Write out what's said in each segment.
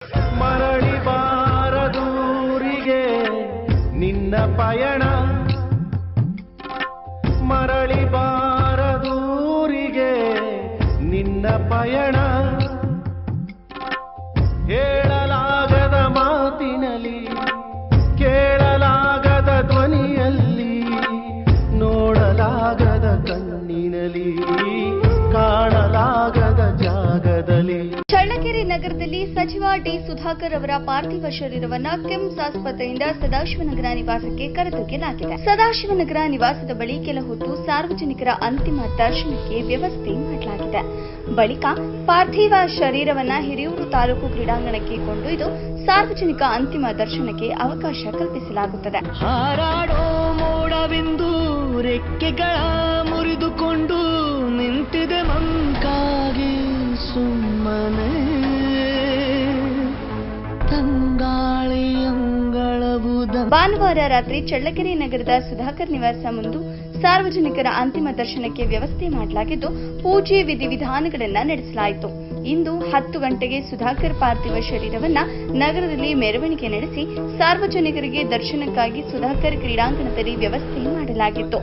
ಮರಳಿ ಬಾರದೂರಿಗೆ ನಿನ್ನ ಪಯಣ, ಮರಳಿ ಬಾರದೂರಿಗೆ ನಿನ್ನ ಪಯಣ, ಹೇಳಲಾಗದ ಮಾತಿನಲ್ಲಿ ಕೇಳಲಾಗದ ಧ್ವನಿಯಲ್ಲಿ ನೋಡಲಾಗದ ಕಣ್ಣಿನಲ್ಲಿ ಕಾಣಲಾಗದ ಜಾಗದಲ್ಲಿ. ಚಳ್ಳಕೆರೆ ನಗರದಲ್ಲಿ ಸಚಿವ ಡಿ ಸುಧಾಕರ್ ಅವರ ಪಾರ್ಥಿವ ಶರೀರವನ್ನ ಕಿಮ್ಸ್ ಆಸ್ಪತ್ರೆಯಿಂದ ಸದಾಶಿವನಗರ ನಿವಾಸಕ್ಕೆ ಕರೆದೊಯ್ಯಲಾಗಿದೆ. ಸದಾಶಿವನಗರ ನಿವಾಸದ ಬಳಿ ಕೆಲ ಹೊತ್ತು ಸಾರ್ವಜನಿಕರ ಅಂತಿಮ ದರ್ಶನಕ್ಕೆ ವ್ಯವಸ್ಥೆ ಮಾಡಲಾಗಿದೆ. ಬಳಿಕ ಪಾರ್ಥಿವ ಶರೀರವನ್ನ ಹಿರಿಯೂರು ತಾಲೂಕು ಕ್ರೀಡಾಂಗಣಕ್ಕೆ ಕೊಂಡೊಯ್ದು ಸಾರ್ವಜನಿಕ ಅಂತಿಮ ದರ್ಶನಕ್ಕೆ ಅವಕಾಶ ಕಲ್ಪಿಸಲಾಗುತ್ತದೆ. ಹಾರಾಡೋ ಮೋಡವಿಂದು ರೆಕ್ಕೆಗಳ ಮುರಿದುಕೊಂಡು ನಿಂತಿದೆ ಮಂಕಾಗಿ ಸುಮ್ಮನೆ, ತಂಗಾಳಿ ಅಂಗಳವುದ. ಭಾನುವಾರ ರಾತ್ರಿ ಚಳ್ಳಕೆರೆ ನಗರದ ಸುಧಾಕರ್ ನಿವಾಸ ಮುಂದೆ ಸಾರ್ವಜನಿಕರ ಅಂತಿಮ ದರ್ಶನಕ್ಕೆ ವ್ಯವಸ್ಥೆ ಮಾಡಲಾಗಿದ್ದು ಪೂಜೆ ವಿಧಿವಿಧಾನಗಳನ್ನು ನಡೆಸಲಾಯಿತು. ಇಂದು 10 ಗಂಟೆಗೆ ಸುಧಾಕರ್ ಪಾರ್ಥಿವ ಶರೀರವನ್ನ ನಗರದಲ್ಲಿ ಮೆರವಣಿಗೆ ನಡೆಸಿ ಸಾರ್ವಜನಿಕರಿಗೆ ದರ್ಶನಕ್ಕಾಗಿ ಸುಧಾಕರ್ ಕ್ರೀಡಾಂಗಣದಲ್ಲಿ ವ್ಯವಸ್ಥೆ ಮಾಡಲಾಗಿತ್ತು.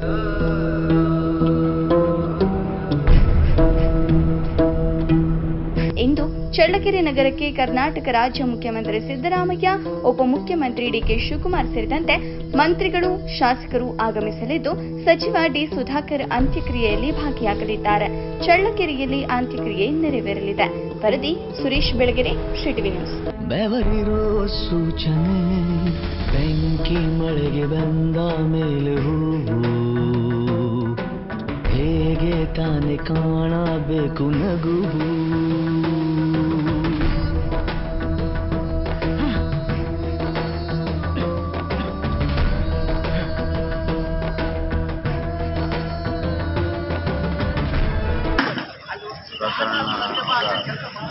ಇಂದು ಚಳ್ಳಕೆರೆ ನಗರಕ್ಕೆ ಕರ್ನಾಟಕ ರಾಜ್ಯ ಮುಖ್ಯಮಂತ್ರಿ ಸಿದ್ದರಾಮಯ್ಯ, ಉಪಮುಖ್ಯಮಂತ್ರಿ ಡಿಕೆ ಶಿವಕುಮಾರ್ ಸೇರಿದಂತೆ ಮಂತ್ರಿಗಳು, ಶಾಸಕರು ಆಗಮಿಸಲಿದ್ದು ಸಚಿವ ಡಿ ಸುಧಾಕರ್ ಅಂತ್ಯಕ್ರಿಯೆಯಲ್ಲಿ ಭಾಗಿಯಾಗಲಿದ್ದಾರೆ. ಚಳ್ಳಕೆರೆಯಲ್ಲಿ ಅಂತ್ಯಕ್ರಿಯೆ ನೆರವೇರಲಿದೆ. ವರದಿ ಸುರೇಶ್ ಬೆಳಗೆರೆ, ಟಿವಿ ನ್ಯೂಸ್. ಬೆವರಿರೋ ಸೂಚನೆ, ಬೆಂಕಿ ಮಳೆಗೆ ಬಂದ ಮೇಲೆ ಹೂವು ಹೇಗೆ ತಾನೆ ಕಾಣಬೇಕು ನಗುವು.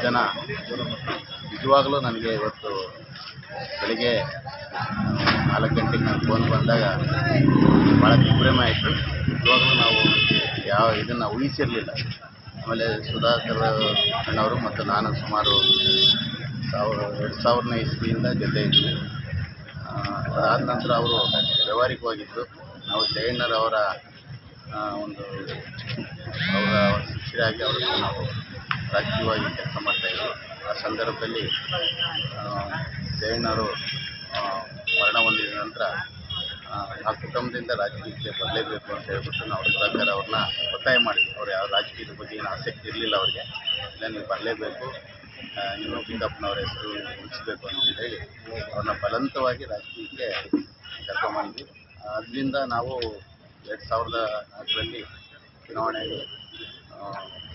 ಜನ ನಿಜವಾಗಲೂ ನನಗೆ ಇವತ್ತು ಬೆಳಿಗ್ಗೆ 4 ಗಂಟೆಗೆ ನಾನು ಫೋನ್ ಬಂದಾಗ ಭಾಳ ದಿಗ್ಭ್ರಮೆ ಆಯಿತು. ನಿಜವಾಗಲೂ ನಾವು ಇದನ್ನು ಊಹಿಸಿರಲಿಲ್ಲ. ಆಮೇಲೆ ಸುಧಾಕರ್ ಅಣ್ಣವರು ಮತ್ತು ನಾನು ಸುಮಾರು 2000ನೇ ಇಸ್ವಿಯಿಂದ ಜೊತೆ ಇದ್ವಿ. ಅದಾದ ನಂತರ ಅವರು ವ್ಯವಹಾರಿಕವಾಗಿದ್ದು, ನಾವು ಜಯಣ್ಣರವರ ಅವರ ಶಿಷ್ಯರಾಗಿ ಅವರನ್ನು ನಾವು ರಾಜಕೀಯವಾಗಿ ಕೆಲಸ ಮಾಡ್ತಾಯಿದ್ವಿ. ಆ ಸಂದರ್ಭದಲ್ಲಿ ಜಯಣ್ಣವರು ಮರಣ ಹೊಂದಿದ ನಂತರ ಆ ಕುಟುಂಬದಿಂದ ರಾಜಕೀಯಕ್ಕೆ ಬರಲೇಬೇಕು ಅಂತ ಹೇಳ್ಬಿಟ್ಟು ನಾವು ಸುಧಾಕರ್ ಅವ್ರನ್ನ ಒತ್ತಾಯ ಮಾಡಿದ್ವಿ. ಅವ್ರು ಯಾವ ರಾಜಕೀಯದ ಬಗ್ಗೆ ಏನು ಆಸಕ್ತಿ ಇರಲಿಲ್ಲ ಅವರಿಗೆ. ಇಲ್ಲ, ನೀವು ಬರಲೇಬೇಕು, ನೀವು ಪಿಂಗಪ್ಪನವರ ಹೆಸರು ಉಳಿಸಬೇಕು ಅಂತ ಹೇಳಿ ಅವ್ರನ್ನ ಬಲವಂತವಾಗಿ ರಾಜಕೀಯಕ್ಕೆ ಕರ್ಕೊಂಡ್ಬಂದ್ವಿ. ಅದರಿಂದ ನಾವು 2004ರಲ್ಲಿ ಚುನಾವಣೆಯಲ್ಲಿ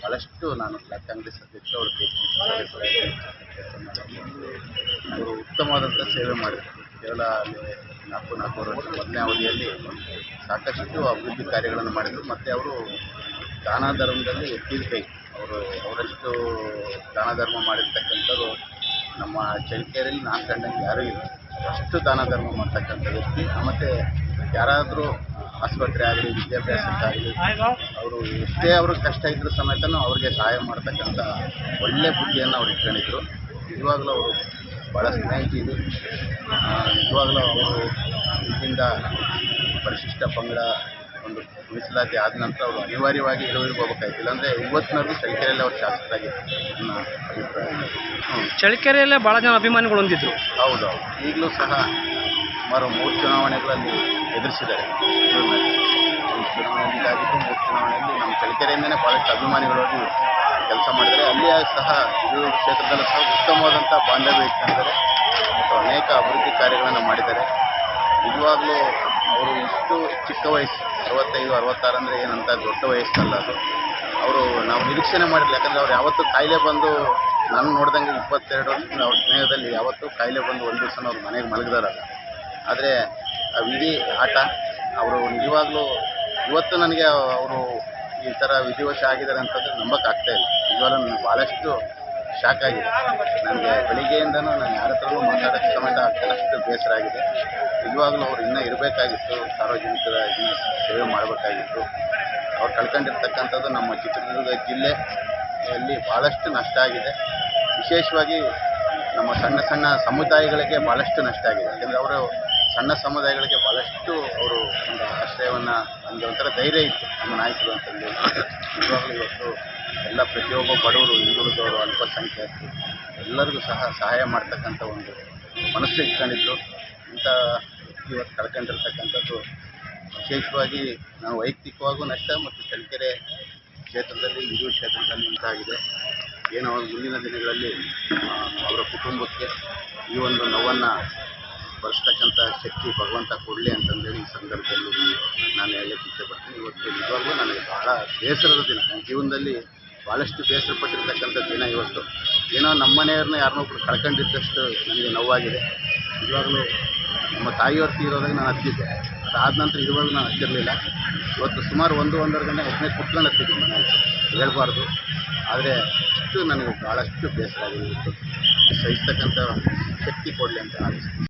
ಭಾಳಷ್ಟು ನಾನು ಬ್ಲಾಕ್ ಕಾಂಗ್ರೆಸ್ ಅಧ್ಯಕ್ಷ, ಅವರು ಅವರು ಉತ್ತಮವಾದಂಥ ಸೇವೆ ಮಾಡಿದರು. ಕೇವಲ 4 ವರ್ಷ ಮೊದಲನೇ ಅವಧಿಯಲ್ಲಿ ಸಾಕಷ್ಟು ಅಭಿವೃದ್ಧಿ ಕಾರ್ಯಗಳನ್ನು ಮಾಡಿದರು. ಮತ್ತು ಅವರು ದಾನ ಧರ್ಮದಲ್ಲಿ ಎತ್ತಿದ ಕೈ. ಅವರಷ್ಟು ದಾನ ಧರ್ಮ ಮಾಡಿರ್ತಕ್ಕಂಥವ್ರು ನಮ್ಮ ಚಳ್ಳಕೆರೆಯಲ್ಲಿ ನಾನು ಕಂಡಂಗೆ ಯಾರೂ ಇಲ್ಲ. ಅಷ್ಟು ದಾನ ಧರ್ಮ ಮಾಡ್ತಕ್ಕಂಥ ವ್ಯಕ್ತಿ. ಮತ್ತು ಯಾರಾದರೂ ಆಸ್ಪತ್ರೆ ಆಗಲಿ, ವಿದ್ಯಾಭ್ಯಾಸಕ್ಕಾಗಲಿ, ಅವರು ಎಷ್ಟೇ ಅವ್ರಿಗೆ ಕಷ್ಟ ಇದ್ದರೂ ಸಮೇತನೂ ಅವ್ರಿಗೆ ಸಹಾಯ ಮಾಡ್ತಕ್ಕಂಥ ಒಳ್ಳೆಯ ಬುದ್ಧಿಯನ್ನು ಅವ್ರು ಇಟ್ಕೊಂಡಿದ್ರು. ನಿಜವಾಗ್ಲೂ ಅವರು ಭಾಳ ಸ್ನೇಹಿತರು. ನಿಜವಾಗ್ಲೂ ಅವರು ಇದರಿಂದ ಪರಿಶಿಷ್ಟ ಪಂಗಡ ಒಂದು ಮೀಸಲಾತಿ ಆದ ನಂತರ ಅವರು ಅನಿವಾರ್ಯವಾಗಿ ಇಳುವರಿಗೆ ಹೋಗಬೇಕಾಯ್ತು. ಇಲ್ಲಾಂದರೆ ಇವತ್ತಿನವರೆಗೂ ಚಳ್ಳಕೆರೆಯಲ್ಲಿ ಅವರು ಶಾಸಕರಾಗಿತ್ತು ನನ್ನ ಅಭಿಪ್ರಾಯ. ಚಳ್ಳಕೆರೆಯಲ್ಲೇ ಭಾಳ ಜನ ಅಭಿಮಾನಿಗಳು ಹೊಂದಿದ್ರು. ಹೌದು, ಈಗಲೂ ಸಹ ಸುಮಾರು 3 ಚುನಾವಣೆಗಳಲ್ಲಿ ಎದುರಿಸಿದ್ದಾರೆ. ಚುನಾವಣೆಯಾಗಿದ್ದು 3 ಚುನಾವಣೆಯಲ್ಲಿ ನಮ್ಮ ಚಳ್ಳಕೆರೆಯಿಂದಲೇ ಭಾಳಷ್ಟು ಅಭಿಮಾನಿಗಳಾಗಿ ಕೆಲಸ ಮಾಡಿದ್ದಾರೆ. ಅಲ್ಲಿಯೇ ಸಹ ಇದು ಕ್ಷೇತ್ರದಲ್ಲೂ ಸಹ ಉತ್ತಮವಾದಂಥ ಬಾಂಧವ್ಯ ಇಟ್ಕೊಂಡಿದ್ದಾರೆ ಮತ್ತು ಅನೇಕ ಅಭಿವೃದ್ಧಿ ಕಾರ್ಯಗಳನ್ನು ಮಾಡಿದ್ದಾರೆ. ನಿಜವಾಗ್ಲೂ ಅವರು ಇಷ್ಟು ಚಿಕ್ಕ ವಯಸ್ಸು, 65-66 ಅಂದರೆ ಏನಂತ ದೊಡ್ಡ ವಯಸ್ಸಲ್ಲ ಅದು. ಅವರು ನಾವು ನಿರೀಕ್ಷೆನೇ ಮಾಡಿರಲಿಲ್ಲ. ಯಾಕಂದರೆ ಅವ್ರು ಯಾವತ್ತೂ ಕಾಯಿಲೆ ಬಂದು, ನಾನು ನೋಡ್ದಂಗೆ 22 ವರ್ಷದಿಂದ ಅವ್ರ ಸ್ನೇಹದಲ್ಲಿ ಯಾವತ್ತೂ ಕಾಯಿಲೆ ಬಂದು ಒಂದು ದಿವಸ ಅವ್ರ ಮನೆಗೆ ಮಲಗಿದಾರಲ್ಲ. ಆದರೆ ವಿಧಿ ಆಟ. ಅವರು ನಿಜವಾಗ್ಲೂ ಇವತ್ತು ನನಗೆ ಅವರು ಈ ಥರ ವಿಧಿವಶ ಆಗಿದ್ದಾರೆ ಅಂತಂದರೆ ನಂಬಕ್ಕಾಗ್ತಾ ಇಲ್ಲ. ನಿಜವಾಗ್ಲೂ ನನಗೆ ಭಾಳಷ್ಟು ಶಾಕ್ ಆಗಿದೆ. ನನಗೆ ಬೆಳಿಗ್ಗೆಯಿಂದನೂ ನಾನು ಯಾರ ಹತ್ರನೂ ಮಾತಾಡೋಕ್ಕೆ ಸಮೇತ ಆಗ್ತಾರಷ್ಟು ಬೇಸರ ಆಗಿದೆ. ನಿಜವಾಗ್ಲೂ ಅವ್ರು ಇನ್ನೂ ಇರಬೇಕಾಗಿತ್ತು, ಸಾರ್ವಜನಿಕರ ಇನ್ನೂ ಸೇವೆ ಮಾಡಬೇಕಾಗಿತ್ತು. ಅವ್ರು ಕಳ್ಕೊಂಡಿರ್ತಕ್ಕಂಥದ್ದು ನಮ್ಮ ಚಿತ್ರದುರ್ಗ ಜಿಲ್ಲೆಯಲ್ಲಿ ಭಾಳಷ್ಟು ನಷ್ಟ ಆಗಿದೆ. ವಿಶೇಷವಾಗಿ ನಮ್ಮ ಸಣ್ಣ ಸಣ್ಣ ಸಮುದಾಯಗಳಿಗೆ ಭಾಳಷ್ಟು ನಷ್ಟ ಆಗಿದೆ. ಯಾಕೆಂದರೆ ಅವರು ಸಣ್ಣ ಸಮುದಾಯಗಳಿಗೆ ಭಾಳಷ್ಟು ಅವರು ಒಂದು ಆಶ್ರಯವನ್ನು ನಮಗೆ ಒಂಥರ ಧೈರ್ಯ ಇತ್ತು ನಮ್ಮ ನಾಯಕರು ಅಂತಂದು. ನಿಜವಾಗ್ಲೂ ಇವತ್ತು ಎಲ್ಲ ಪ್ರತಿಯೊಬ್ಬ ಬಡವರು, ಹಿಂದುಳಿದವರು, ಅಲ್ಪಸಂಖ್ಯಾತರು ಎಲ್ಲರಿಗೂ ಸಹ ಸಹಾಯ ಮಾಡ್ತಕ್ಕಂಥ ಒಂದು ಮನಸ್ಸು ಇಟ್ಕೊಂಡಿದ್ರು. ಇಂಥ ಇವತ್ತು ಕಳ್ಕೊಂಡಿರ್ತಕ್ಕಂಥದ್ದು ವಿಶೇಷವಾಗಿ ನಾವು ವೈಯಕ್ತಿಕವಾಗೂ ನಷ್ಟ ಮತ್ತು ಚಳ್ಳಕೆರೆ ಕ್ಷೇತ್ರದಲ್ಲಿ, ಹಿಂದೂ ಕ್ಷೇತ್ರದಲ್ಲಿ ಉಂಟಾಗಿದೆ. ಏನೋ ಮುಂದಿನ ದಿನಗಳಲ್ಲಿ ಅವರ ಕುಟುಂಬಕ್ಕೆ ಈ ಒಂದು ನೋವನ್ನು ಭರಿಸ್ತಕ್ಕಂಥ ಶಕ್ತಿ ಭಗವಂತ ಕೊಡಲಿ ಅಂತಂದೇಳಿ ಈ ಸಂದರ್ಭದಲ್ಲಿ ನಾನು ಹೇಳಕ್ಕೆ ಇಷ್ಟಪಡ್ತೀನಿ. ಇವತ್ತು ನಿಜವಾಗ್ಲೂ ನನಗೆ ಭಾಳ ಬೇಸರದ ದಿನ. ನನ್ನ ಜೀವನದಲ್ಲಿ ಭಾಳಷ್ಟು ಬೇಸರ ಪಟ್ಟಿರ್ತಕ್ಕಂಥ ದಿನ ಇವತ್ತು. ಏನೋ ನಮ್ಮ ಮನೆಯವ್ರನ್ನ ಯಾರನ್ನೊಬ್ರು ಕಳ್ಕೊಂಡಿದ್ದಷ್ಟು ನನಗೆ ನೋವಾಗಿದೆ. ನಿಜವಾಗ್ಲೂ ನಮ್ಮ ತಾಯಿಯವ್ರು ತೀರೋದಾಗ ನಾನು ಹತ್ತಿದ್ದೆ. ಅದಾದ ನಂತರ ಇದುವರೆಗೂ ನಾನು ಹತ್ತಿರಲಿಲ್ಲ. ಇವತ್ತು ಸುಮಾರು 1-1.5 ಗಂಟೆ ಒಬ್ಬನೇ ಕುತ್ಕೊಂಡು ಹತ್ತಿದ್ದೀನಿ ಮನೆಯಲ್ಲಿ, ಹೇಳ್ಬಾರ್ದು. ಆದರೆ ಅಷ್ಟು ನನಗೆ ಭಾಳಷ್ಟು ಬೇಸರ ಆಗಿದೆ. ಇವತ್ತು ಸಹಿಸ್ತಕ್ಕಂಥ ಶಕ್ತಿ ಕೊಡಲಿ ಅಂತ ಆಲೋಚಿಸ್ತೀನಿ.